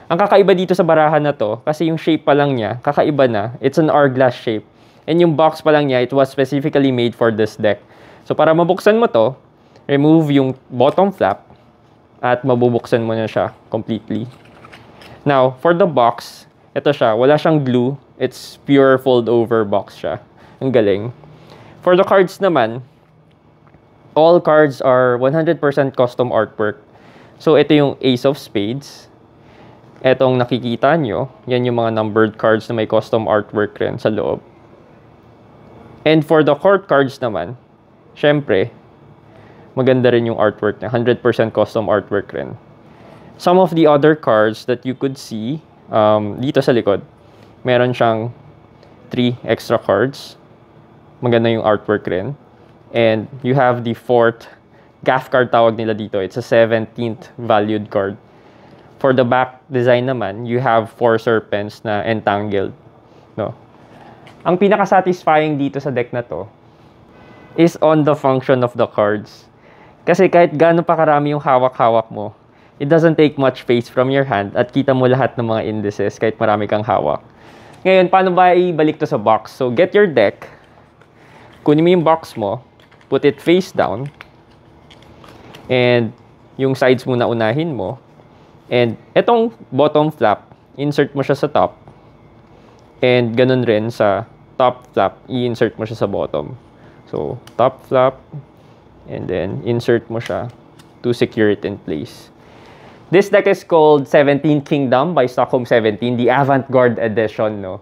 Ang kakaiba dito sa barahan na to, kasi yung shape pa lang niya, kakaiba na. It's an hourglass shape. And yung box pa lang niya, it was specifically made for this deck. So para mabuksan mo to, remove yung bottom flap at mabubuksan mo na siya completely. Now, for the box, ito siya. Wala siyang glue. It's pure fold-over box siya. Ang galing. For the cards naman, all cards are 100% custom artwork. So, ito yung Ace of Spades. Etong nakikita nyo, yan yung mga numbered cards na may custom artwork rin sa loob. And for the court cards naman, syempre, maganda rin yung artwork na 100% custom artwork rin. Some of the other cards that you could see dito sa likod, meron siyang 3 extra cards. Maganda yung artwork rin. And you have the 4th gaff card tawag nila dito. It's a 17th valued card. For the back design naman, you have 4 serpents na entangled. No? Ang pinaka-satisfying dito sa deck na to is on the function of the cards. Kasi kahit gaano pa karami yung hawak-hawak mo, it doesn't take much space from your hand at kita mo lahat ng mga indices kahit marami kang hawak. Ngayon, paano ba ibalik to sa box? So, get your deck, kunin mo yung box mo, put it face down, and yung sides muna unahin mo, and etong bottom flap, insert mo siya sa top, and ganun rin sa top flap, i-insert mo siya sa bottom. So, top flap, and then insert mo siya to secure it in place. This deck is called 17 Kingdom by Stockholm 17, the avant-garde edition, no?